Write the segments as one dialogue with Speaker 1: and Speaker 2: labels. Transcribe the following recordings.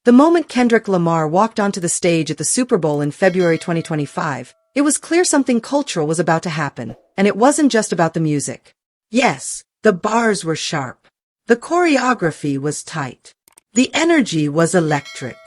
Speaker 1: The moment Kendrick Lamar walked onto the stage at the Super Bowl in February 2025, it was clear something cultural was about to happen, and it wasn't just about the music. Yes, the bars were sharp. The choreography was tight. The energy was electric.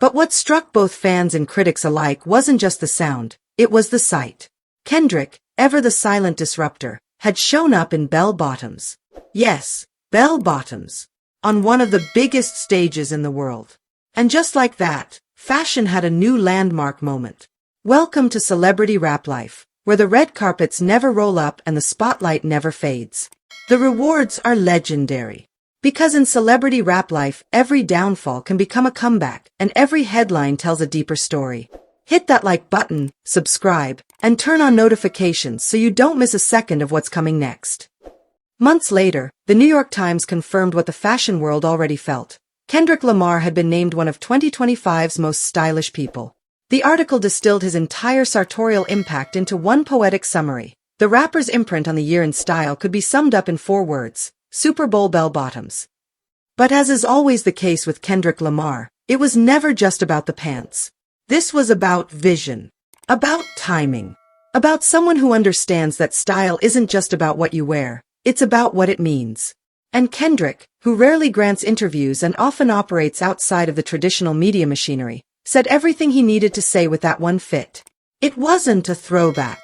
Speaker 1: But what struck both fans and critics alike wasn't just the sound, it was the sight. Kendrick, ever the silent disruptor, had shown up in bell-bottoms. Yes, bell-bottoms. On one of the biggest stages in the world. And just like that, fashion had a new landmark moment. Welcome to celebrity rap life, where the red carpets never roll up and the spotlight never fades. The rewards are legendary. Because in celebrity rap life, every downfall can become a comeback, and every headline tells a deeper story. Hit that like button, subscribe, and turn on notifications so you don't miss a second of what's coming next. Months later, the New York Times confirmed what the fashion world already felt. Kendrick Lamar had been named one of 2025's most stylish people. The article distilled his entire sartorial impact into one poetic summary. The rapper's imprint on the year in style could be summed up in 4 words: Super Bowl bell-bottoms. But as is always the case with Kendrick Lamar, it was never just about the pants. This was about vision. About timing. About someone who understands that style isn't just about what you wear, it's about what it means. And Kendrick, who rarely grants interviews and often operates outside of the traditional media machinery, said everything he needed to say with that one fit. It wasn't a throwback.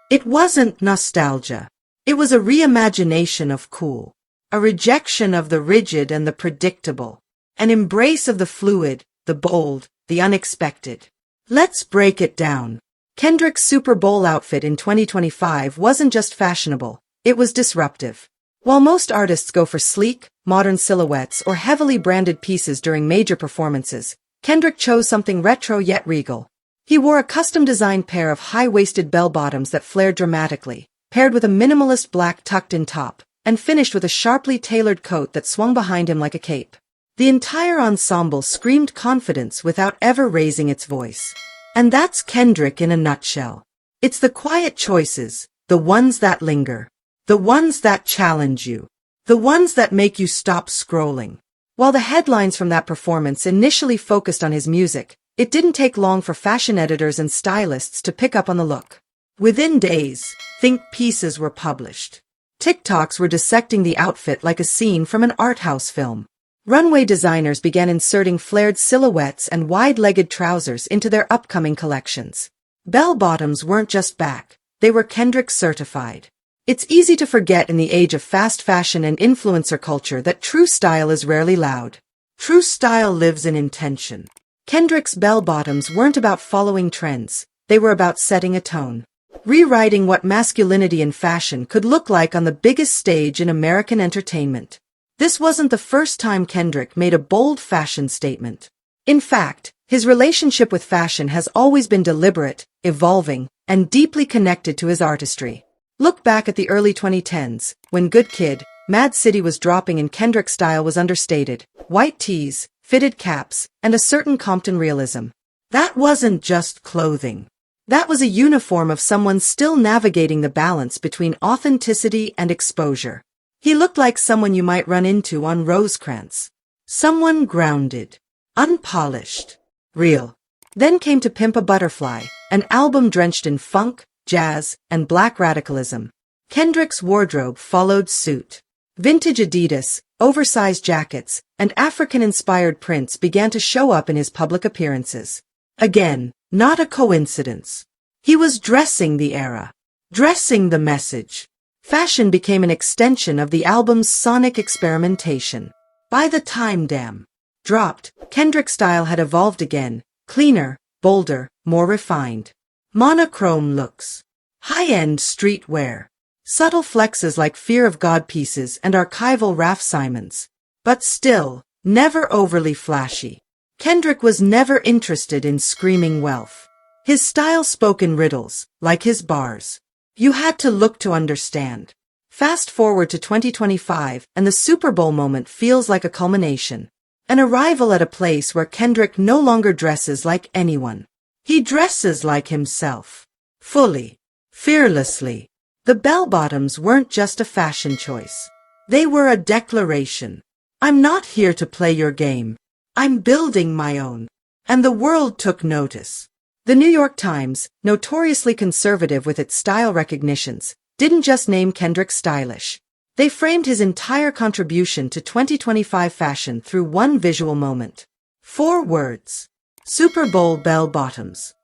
Speaker 1: It wasn't nostalgia. It was a reimagination of cool. A rejection of the rigid and the predictable. An embrace of the fluid, the bold, the unexpected. Let's break it down. Kendrick's Super Bowl outfit in 2025 wasn't just fashionable, it was disruptive. While most artists go for sleek, modern silhouettes or heavily branded pieces during major performances, Kendrick chose something retro yet regal. He wore a custom-designed pair of high-waisted bell-bottoms that flared dramatically, paired with a minimalist black tucked-in top, and finished with a sharply tailored coat that swung behind him like a cape. The entire ensemble screamed confidence without ever raising its voice. And that's Kendrick in a nutshell. It's the quiet choices, the ones that linger. The ones that challenge you. The ones that make you stop scrolling. While the headlines from that performance initially focused on his music, it didn't take long for fashion editors and stylists to pick up on the look. Within days, think pieces were published. TikToks were dissecting the outfit like a scene from an art house film. Runway designers began inserting flared silhouettes and wide-legged trousers into their upcoming collections. Bell-bottoms weren't just back, they were Kendrick certified. It's easy to forget in the age of fast fashion and influencer culture that true style is rarely loud. True style lives in intention. Kendrick's bell-bottoms weren't about following trends, they were about setting a tone. Rewriting what masculinity in fashion could look like on the biggest stage in American entertainment. This wasn't the first time Kendrick made a bold fashion statement. In fact, his relationship with fashion has always been deliberate, evolving, and deeply connected to his artistry. Look back at the early 2010s, when Good Kid, Mad City was dropping and Kendrick's style was understated. White tees, fitted caps, and a certain Compton realism. That wasn't just clothing. That was a uniform of someone still navigating the balance between authenticity and exposure. He looked like someone you might run into on Rosecrans. Someone grounded, unpolished, real. Then came To Pimp a Butterfly, an album drenched in funk, jazz, and black radicalism. Kendrick's wardrobe followed suit. Vintage Adidas, oversized jackets, and African-inspired prints began to show up in his public appearances. Again, not a coincidence. He was dressing the era. Dressing the message. Fashion became an extension of the album's sonic experimentation. By the time Damn dropped, Kendrick's style had evolved again, cleaner, bolder, more refined. Monochrome looks. High-end streetwear. Subtle flexes like Fear of God pieces and archival Raf Simons. But still, never overly flashy. Kendrick was never interested in screaming wealth. His style spoke in riddles, like his bars. You had to look to understand. Fast forward to 2025, and the Super Bowl moment feels like a culmination. An arrival at a place where Kendrick no longer dresses like anyone. He dresses like himself. Fully. Fearlessly. The bell-bottoms weren't just a fashion choice. They were a declaration. I'm not here to play your game. I'm building my own. And the world took notice. The New York Times, notoriously conservative with its style recognitions, didn't just name Kendrick stylish. They framed his entire contribution to 2025 fashion through one visual moment. 4 words. Super Bowl bell bottoms.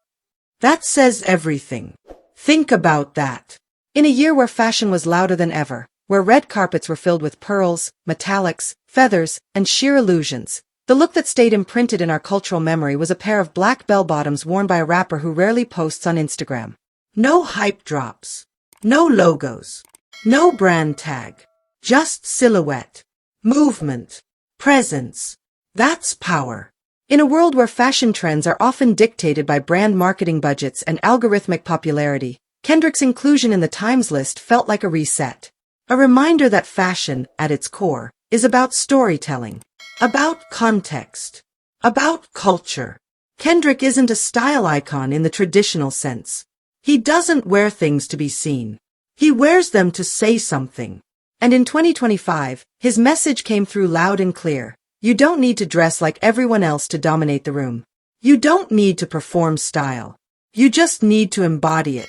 Speaker 1: That says everything. Think about that. In a year where fashion was louder than ever, where red carpets were filled with pearls, metallics, feathers, and sheer illusions, the look that stayed imprinted in our cultural memory was a pair of black bell-bottoms worn by a rapper who rarely posts on Instagram. No hype drops. No logos. No brand tag. Just silhouette. Movement. Presence. That's power. In a world where fashion trends are often dictated by brand marketing budgets and algorithmic popularity, Kendrick's inclusion in the Times list felt like a reset. A reminder that fashion, at its core, is about storytelling. About context. About culture. Kendrick isn't a style icon in the traditional sense. He doesn't wear things to be seen. He wears them to say something. And in 2025, his message came through loud and clear. You don't need to dress like everyone else to dominate the room. You don't need to perform style. You just need to embody it.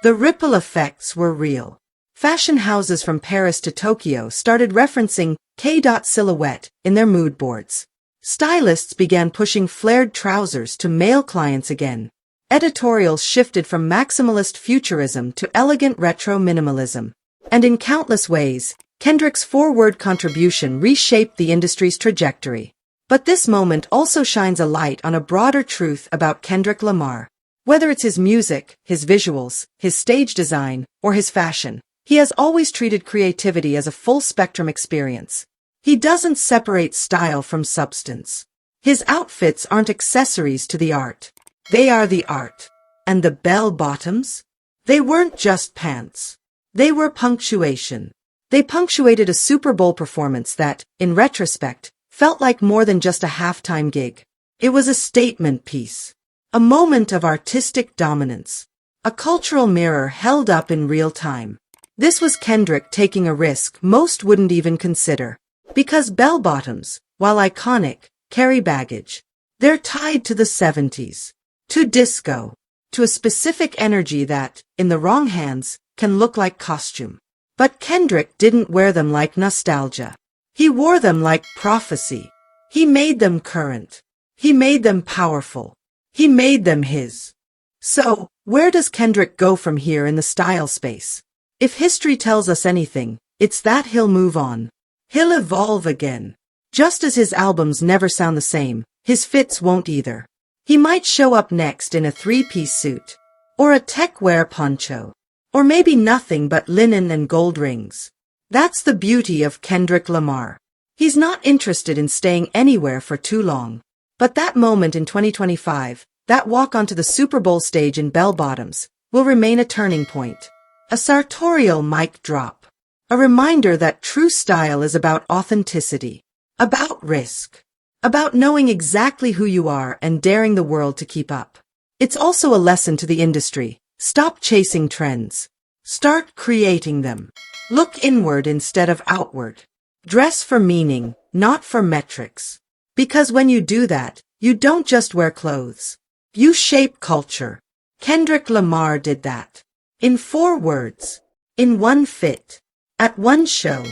Speaker 1: The ripple effects were real. Fashion houses from Paris to Tokyo started referencing K.silhouette in their mood boards. Stylists began pushing flared trousers to male clients again. Editorials shifted from maximalist futurism to elegant retro minimalism. And in countless ways, Kendrick's 4-word contribution reshaped the industry's trajectory. But this moment also shines a light on a broader truth about Kendrick Lamar. Whether it's his music, his visuals, his stage design, or his fashion, he has always treated creativity as a full-spectrum experience. He doesn't separate style from substance. His outfits aren't accessories to the art. They are the art. And the bell-bottoms? They weren't just pants. They were punctuation. They punctuated a Super Bowl performance that, in retrospect, felt like more than just a halftime gig. It was a statement piece. A moment of artistic dominance. A cultural mirror held up in real time. This was Kendrick taking a risk most wouldn't even consider. Because bell-bottoms, while iconic, carry baggage. They're tied to the 70s. To disco. To a specific energy that, in the wrong hands, can look like costume. But Kendrick didn't wear them like nostalgia. He wore them like prophecy. He made them current. He made them powerful. He made them his. So, where does Kendrick go from here in the style space? If history tells us anything, it's that he'll move on. He'll evolve again. Just as his albums never sound the same, his fits won't either. He might show up next in a 3-piece suit. Or a tech-wear poncho. Or maybe nothing but linen and gold rings. That's the beauty of Kendrick Lamar. He's not interested in staying anywhere for too long. But that moment in 2025, that walk onto the Super Bowl stage in bell-bottoms, will remain a turning point. A sartorial mic drop. A reminder that true style is about authenticity. About risk. About knowing exactly who you are and daring the world to keep up. It's also a lesson to the industry. Stop chasing trends. Start creating them. Look inward instead of outward. Dress for meaning, not for metrics. Because when you do that, you don't just wear clothes. You shape culture. Kendrick Lamar did that. In 4 words. In one fit. At one show.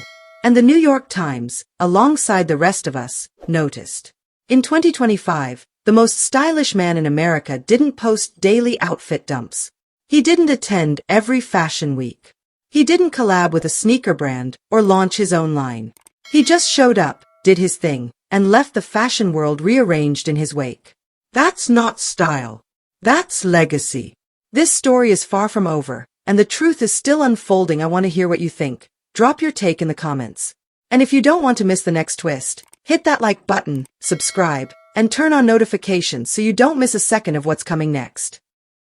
Speaker 1: And the New York Times, alongside the rest of us, noticed. In 2025, the most stylish man in America didn't post daily outfit dumps. He didn't attend every fashion week. He didn't collab with a sneaker brand or launch his own line. He just showed up, did his thing, and left the fashion world rearranged in his wake. That's not style. That's legacy. This story is far from over, and the truth is still unfolding. I want to hear what you think. Drop your take in the comments. And if you don't want to miss the next twist, hit that like button, subscribe, and turn on notifications so you don't miss a second of what's coming next.